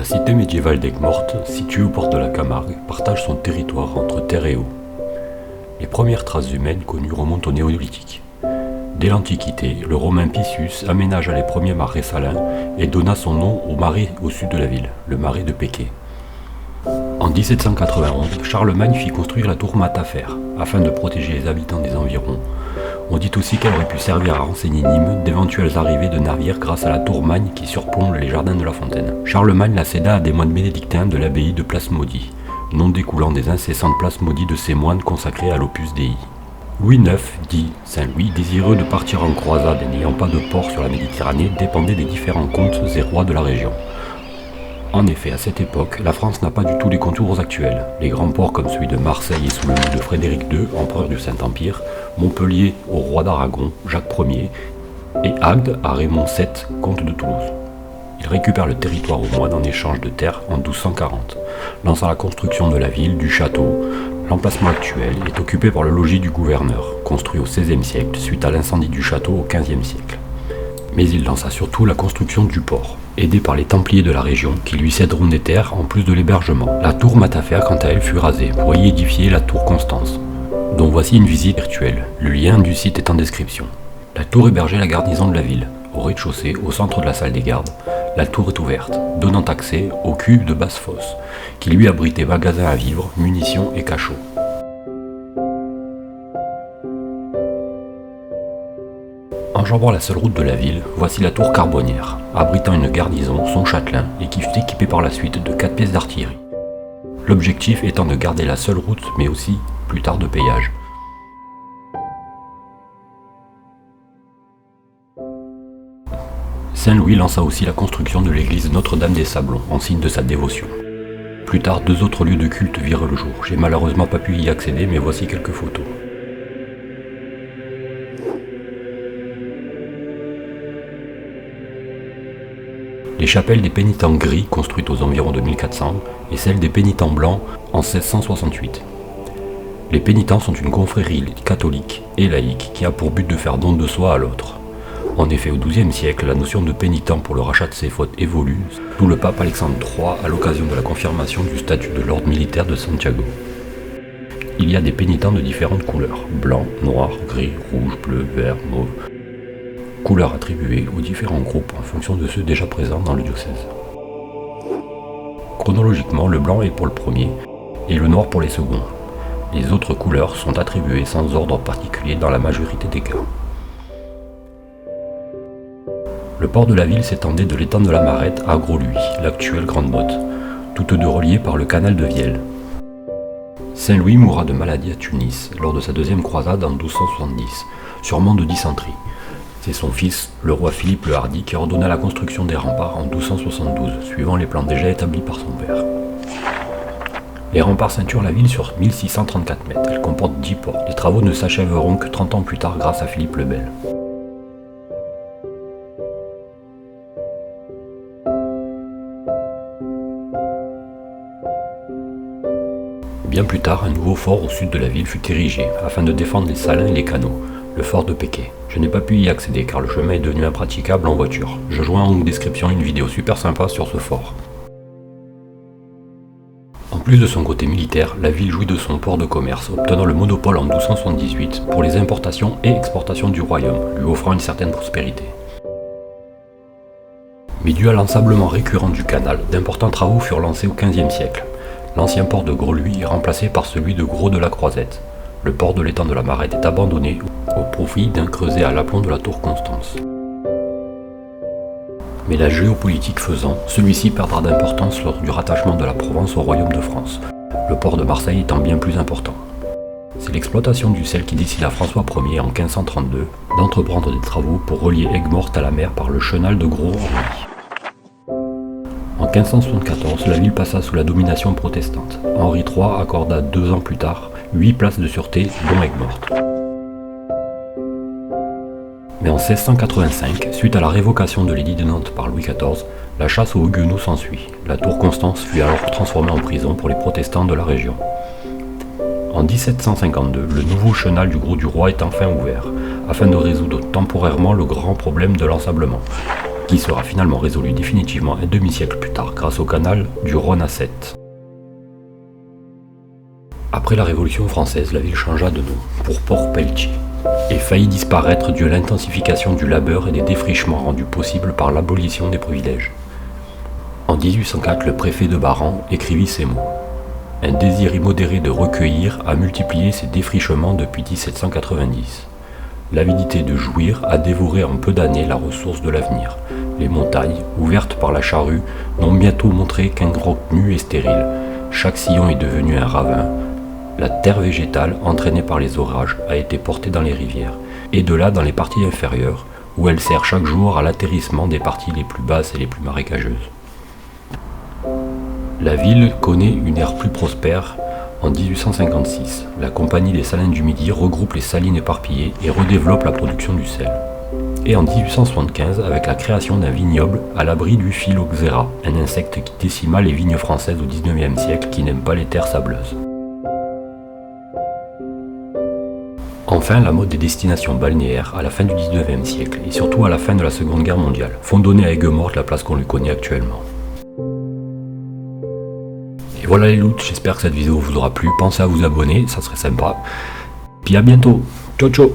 cité médiévale d'Aigues-Mortes, située aux portes de la Camargue, partage son territoire entre terre et eau. Les premières traces humaines connues remontent au néolithique. Dès l'Antiquité, le Romain Picius aménagea les premiers marais salins et donna son nom au marais au sud de la ville, le marais de Péquet. En 1791, Charlemagne fit construire la tour Matafer, afin de protéger les habitants des environs. On dit aussi qu'elle aurait pu servir à renseigner Nîmes d'éventuelles arrivées de navires grâce à la tour Magne qui surplombe les jardins de la Fontaine. Charlemagne la céda à des moines bénédictins de l'abbaye de Plasmodie, nom découlant des incessantes plasmodies de ces moines consacrés à l'Opus Dei. Louis IX, dit Saint-Louis, désireux de partir en croisade et n'ayant pas de port sur la Méditerranée, dépendait des différents comtes et rois de la région. En effet, à cette époque, la France n'a pas du tout les contours actuels. Les grands ports comme celui de Marseille et sous le nom de Frédéric II, empereur du Saint-Empire, Montpellier au roi d'Aragon, Jacques Ier, et Agde à Raymond VII, comte de Toulouse. Il récupère le territoire aux moines en échange de terres en 1240, lançant la construction de la ville, du château. L'emplacement actuel est occupé par le logis du gouverneur, construit au XVIe siècle suite à l'incendie du château au XVe siècle. Mais il lança surtout la construction du port, aidé par les Templiers de la région qui lui céderont des terres en plus de l'hébergement. La tour Matafer, quant à elle, fut rasée pour y édifier la tour Constance, dont voici une visite virtuelle. Le lien du site est en description. La tour hébergeait la garnison de la ville. Au rez-de-chaussée, au centre de la salle des gardes, la tour est ouverte, donnant accès au cube de basse-fosse, qui lui abritait magasins à vivres, munitions et cachots. Enjambant la seule route de la ville, voici la tour Carbonnière, abritant une garnison, son châtelain, et qui fut équipée par la suite de 4 pièces d'artillerie. L'objectif étant de garder la seule route, mais aussi, plus tard, de péage. Saint-Louis lança aussi la construction de l'église Notre-Dame des Sablons, en signe de sa dévotion. Plus tard, 2 autres lieux de culte virent le jour. J'ai malheureusement pas pu y accéder, mais voici quelques photos. Les chapelles des pénitents gris, construites aux environs de 1400, et celles des pénitents blancs en 1668. Les pénitents sont une confrérie catholique et laïque qui a pour but de faire don de soi à l'autre. En effet, au XIIe siècle, la notion de pénitent pour le rachat de ses fautes évolue, d'où le pape Alexandre III à l'occasion de la confirmation du statut de l'ordre militaire de Santiago. Il y a des pénitents de différentes couleurs, blanc, noir, gris, rouge, bleu, vert, mauve, couleurs attribuées aux différents groupes en fonction de ceux déjà présents dans le diocèse. Chronologiquement, le blanc est pour le premier et le noir pour les seconds. Les autres couleurs sont attribuées sans ordre particulier dans la majorité des cas. Le port de la ville s'étendait de l'étang de la Marette à Gros-Luy, l'actuelle Grande Motte, toutes deux reliées par le canal de Vielle. Saint-Louis mourra de maladie à Tunis lors de sa deuxième croisade en 1270, sûrement de dysenterie. C'est son fils, le roi Philippe le Hardi, qui ordonna la construction des remparts en 1272, suivant les plans déjà établis par son père. Les remparts ceinturent la ville sur 1634 mètres, elle comporte 10 portes. Les travaux ne s'achèveront que 30 ans plus tard grâce à Philippe le Bel. Bien plus tard, un nouveau fort au sud de la ville fut érigé, afin de défendre les salins et les canaux, le fort de Péquet. Je n'ai pas pu y accéder car le chemin est devenu impraticable en voiture. Je joins en description une vidéo super sympa sur ce fort. En plus de son côté militaire, la ville jouit de son port de commerce, obtenant le monopole en 1278 pour les importations et exportations du royaume, lui offrant une certaine prospérité. Mais dû à l'ensablement récurrent du canal, d'importants travaux furent lancés au XVe siècle. L'ancien port de Gros-Luy est remplacé par celui de Gros de la Croisette. Le port de l'étang de la Marette est abandonné au profit d'un creuset à l'aplomb de la tour Constance. Mais la géopolitique faisant, celui-ci perdra d'importance lors du rattachement de la Provence au royaume de France, le port de Marseille étant bien plus important. C'est l'exploitation du sel qui décida François Ier en 1532 d'entreprendre des travaux pour relier Aigues-Mortes à la mer par le chenal de Gros-en-Rouy. En 1574, la ville passa sous la domination protestante. Henri III accorda 2 ans plus tard 8 places de sûreté, dont Aigues-Mortes. Mais en 1685, suite à la révocation de l'édit de Nantes par Louis XIV, la chasse aux Huguenots s'ensuit. La tour Constance fut alors transformée en prison pour les protestants de la région. En 1752, le nouveau chenal du Grau du Roi est enfin ouvert, afin de résoudre temporairement le grand problème de l'ensablement. qui sera finalement résolu définitivement un demi-siècle plus tard grâce au canal du Rhône à Sète. Après la Révolution française, la ville changea de nom pour Port-Pelletier et faillit disparaître dû à l'intensification du labeur et des défrichements rendus possibles par l'abolition des privilèges. En 1804, le préfet de Baran écrivit ces mots. Un désir immodéré de recueillir a multiplié ces défrichements depuis 1790. L'avidité de jouir a dévoré en peu d'années la ressource de l'avenir. Les montagnes, ouvertes par la charrue, n'ont bientôt montré qu'un roc nu et stérile. Chaque sillon est devenu un ravin. La terre végétale, entraînée par les orages, a été portée dans les rivières, et de là dans les parties inférieures, où elle sert chaque jour à l'atterrissement des parties les plus basses et les plus marécageuses. La ville connaît une ère plus prospère en 1856. La Compagnie des Salines du Midi regroupe les salines éparpillées et redéveloppe la production du sel. Et en 1875, avec la création d'un vignoble à l'abri du phylloxéra, un insecte qui décima les vignes françaises au XIXe siècle qui n'aiment pas les terres sableuses. Enfin, la mode des destinations balnéaires à la fin du XIXe siècle et surtout à la fin de la Seconde Guerre mondiale font donner à Aigues-Mortes la place qu'on lui connaît actuellement. Et voilà les loups, j'espère que cette vidéo vous aura plu, pensez à vous abonner, ça serait sympa. Puis à bientôt, ciao ciao.